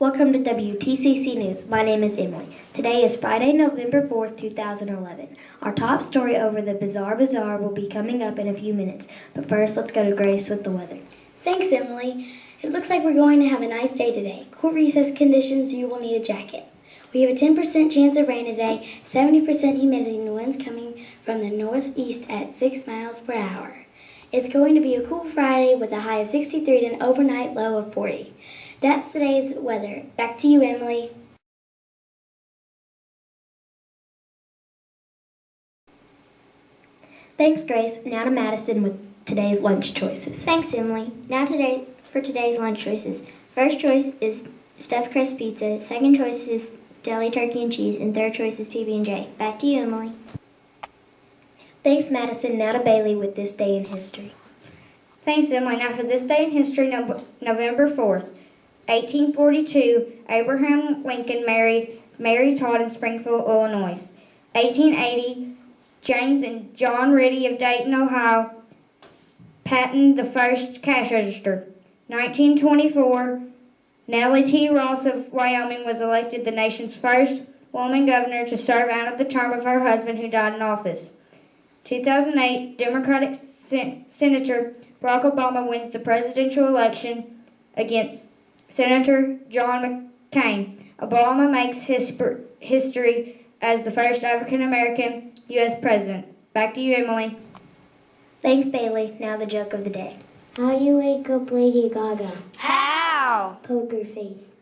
Welcome to WTCC News. My name is Emily. Today is Friday, November 4th, 2011. Our top story over the Bazaar will be coming up in a few minutes. But first, let's go to Grace with the weather. Thanks, Emily. It looks like we're going to have a nice day today. Cool recess conditions, you will need a jacket. We have a 10% chance of rain today, 70% humidity, and winds coming from the northeast at 6 miles per hour. It's going to be a cool Friday with a high of 63 and an overnight low of 40. That's today's weather. Back to you, Emily. Thanks, Grace. Now to Madison with today's lunch choices. Thanks, Emily. Now for today's lunch choices. First choice is stuffed crust pizza. Second choice is deli turkey and cheese. And third choice is PB&J. Back to you, Emily. Thanks, Madison. Now to Bailey with this day in history. Thanks, Emily. Now for this day in history, November 4th, 1842, Abraham Lincoln married Mary Todd in Springfield, Illinois. 1880, James and John Riddy of Dayton, Ohio, patented the first cash register. 1924, Nellie T. Ross of Wyoming was elected the nation's first woman governor to serve out of the term of her husband who died in office. 2008, Democratic Senator Barack Obama wins the presidential election against Senator John McCain. Obama makes history as the first African-American U.S. president. Back to you, Emily. Thanks, Bailey. Now the joke of the day. How do you wake up Lady Gaga? How? Poker face.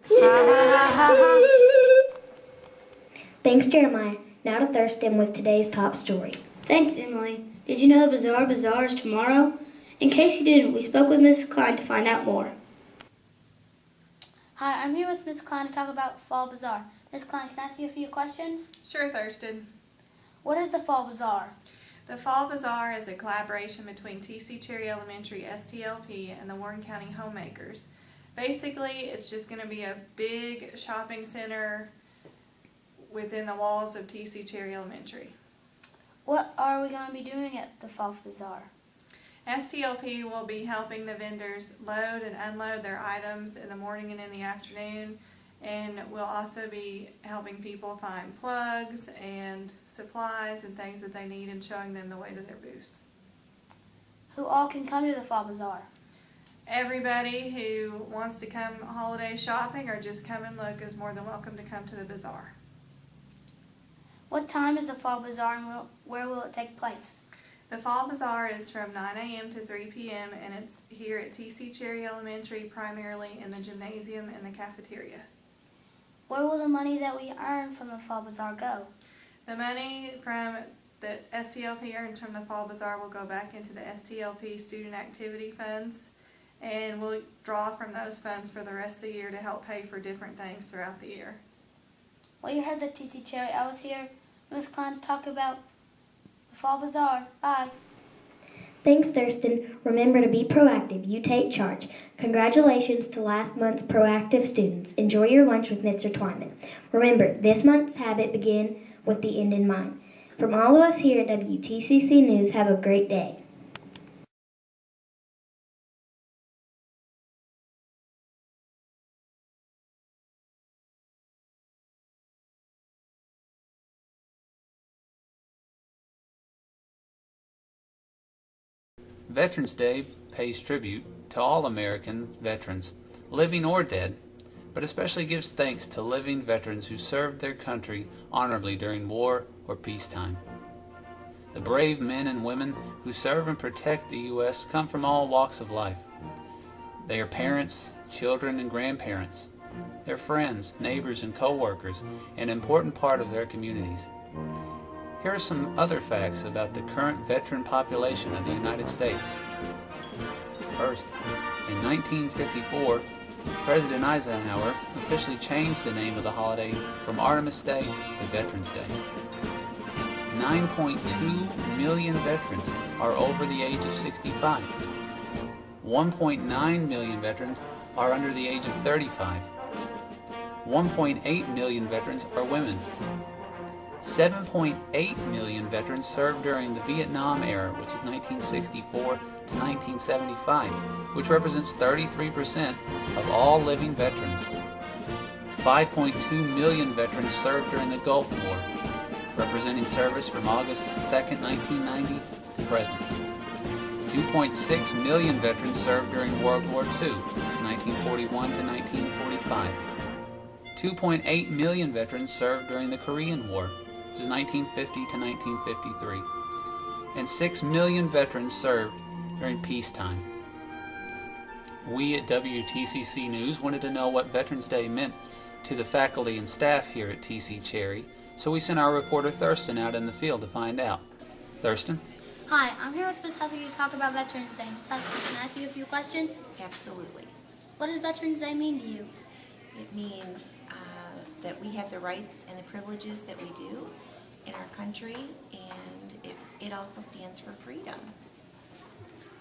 Thanks, Jeremiah. Now to Thurston with today's top story. Thanks, Emily. Did you know the Bazaar is tomorrow? In case you didn't, we spoke with Mrs. Klein to find out more. Hi, I'm here with Ms. Klein to talk about Fall Bazaar. Ms. Klein, can I ask you a few questions? Sure, Thurston. What is the Fall Bazaar? The Fall Bazaar is a collaboration between TC Cherry Elementary STLP and the Warren County Homemakers. Basically, it's just going to be a big shopping center within the walls of TC Cherry Elementary. What are we going to be doing at the Fall Bazaar? STLP will be helping the vendors load and unload their items in the morning and in the afternoon, and we'll also be helping people find plugs and supplies and things that they need and showing them the way to their booths. Who all can come to the Fall Bazaar? Everybody who wants to come holiday shopping or just come and look is more than welcome to come to the bazaar. What time is the Fall Bazaar and where will it take place? The Fall Bazaar is from 9 a.m. to 3 p.m. and it's here at TC Cherry Elementary, primarily in the gymnasium and the cafeteria. Where will the money that we earn from the Fall Bazaar go? The money from the STLP earns from the Fall Bazaar will go back into the STLP student activity funds, and we'll draw from those funds for the rest of the year to help pay for different things throughout the year. Well, you heard the TC Cherry. I was here, Ms. Klein, to talk about the Fall Bazaar. Bye. Thanks, Thurston. Remember to be proactive. You take charge. Congratulations to last month's proactive students. Enjoy your lunch with Mr. Twyman. Remember, this month's habit begin with the end in mind. From all of us here at WTCC News, have a great day. Veterans Day pays tribute to all American veterans, living or dead, but especially gives thanks to living veterans who served their country honorably during war or peacetime. The brave men and women who serve and protect the U.S. come from all walks of life. They are parents, children, and grandparents. They're friends, neighbors, and co-workers, an important part of their communities. Here are some other facts about the current veteran population of the United States. First, in 1954, President Eisenhower officially changed the name of the holiday from Artemis Day to Veterans Day. 9.2 million veterans are over the age of 65. 1.9 million veterans are under the age of 35. 1.8 million veterans are women. 7.8 million veterans served during the Vietnam era, which is 1964 to 1975, which represents 33% of all living veterans. 5.2 million veterans served during the Gulf War, representing service from August 2nd, 1990 to present. 2.6 million veterans served during World War II, 1941 to 1945. 2.8 million veterans served during the Korean War, which is 1950 to 1953. And 6 million veterans served during peacetime. We at WTCC News wanted to know what Veterans Day meant to the faculty and staff here at TC Cherry, so we sent our reporter Thurston out in the field to find out. Thurston? Hi, I'm here with Ms. Hussey to talk about Veterans Day. Ms. Hussey, can I ask you a few questions? Absolutely. What does Veterans Day mean to you? It means that we have the rights and the privileges that we do in our country, and it also stands for freedom.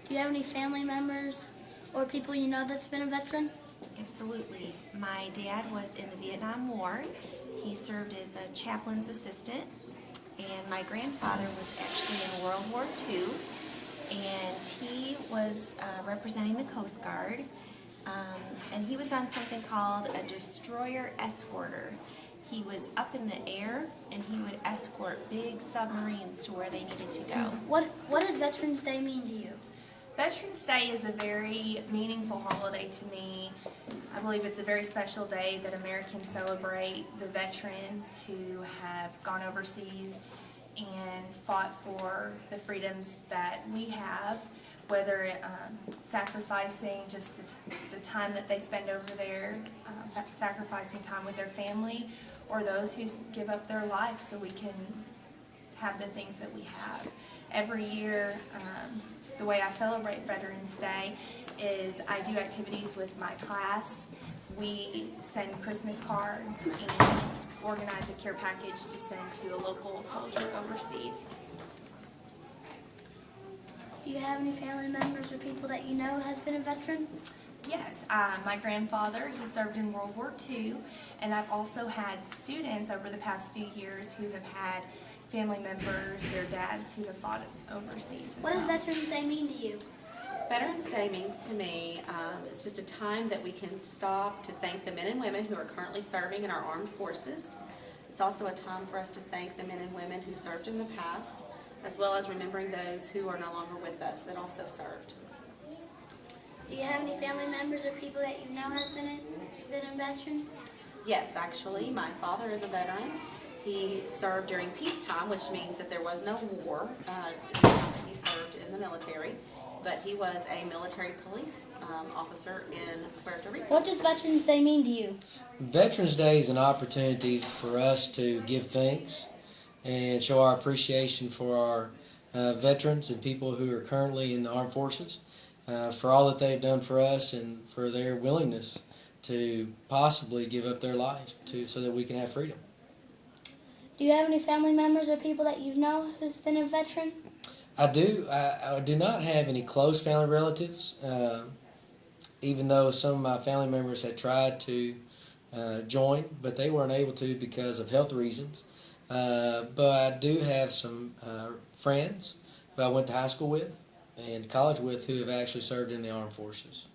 Do you have any family members or people you know that's been a veteran? Absolutely. My dad was in the Vietnam War. He served as a chaplain's assistant, and my grandfather was actually in World War II, and he was representing the Coast Guard, and he was on something called a destroyer escorter. He was up in the air, and he would escort big submarines to where they needed to go. What does Veterans Day mean to you? Veterans Day is a very meaningful holiday to me. I believe it's a very special day that Americans celebrate the veterans who have gone overseas and fought for the freedoms that we have, whether sacrificing just the time that they spend over there, sacrificing time with their family, or those who give up their life so we can have the things that we have. Every year, the way I celebrate Veterans Day is I do activities with my class. We send Christmas cards and organize a care package to send to a local soldier overseas. Do you have any family members or people that you know has been a veteran? Yes, my grandfather, he served in World War II, and I've also had students over the past few years who have had family members, their dads who have fought overseas. What does Veterans Day mean to you? Veterans Day means to me, it's just a time that we can stop to thank the men and women who are currently serving in our armed forces. It's also a time for us to thank the men and women who served in the past, as well as remembering those who are no longer with us that also served. Do you have any family members or people that you know has been a veteran? Yes, actually, my father is a veteran. He served during peacetime, which means that there was no war. He served in the military, but he was a military police officer in Puerto Rico. What does Veterans Day mean to you? Veterans Day is an opportunity for us to give thanks and show our appreciation for our veterans and people who are currently in the armed forces, for all that they've done for us and for their willingness to possibly give up their lives so that we can have freedom. Do you have any family members or people that you know who's been a veteran? I do. I do not have any close family relatives, even though some of my family members had tried to join, but they weren't able to because of health reasons. But I do have some friends who I went to high school with and college with who have actually served in the armed forces.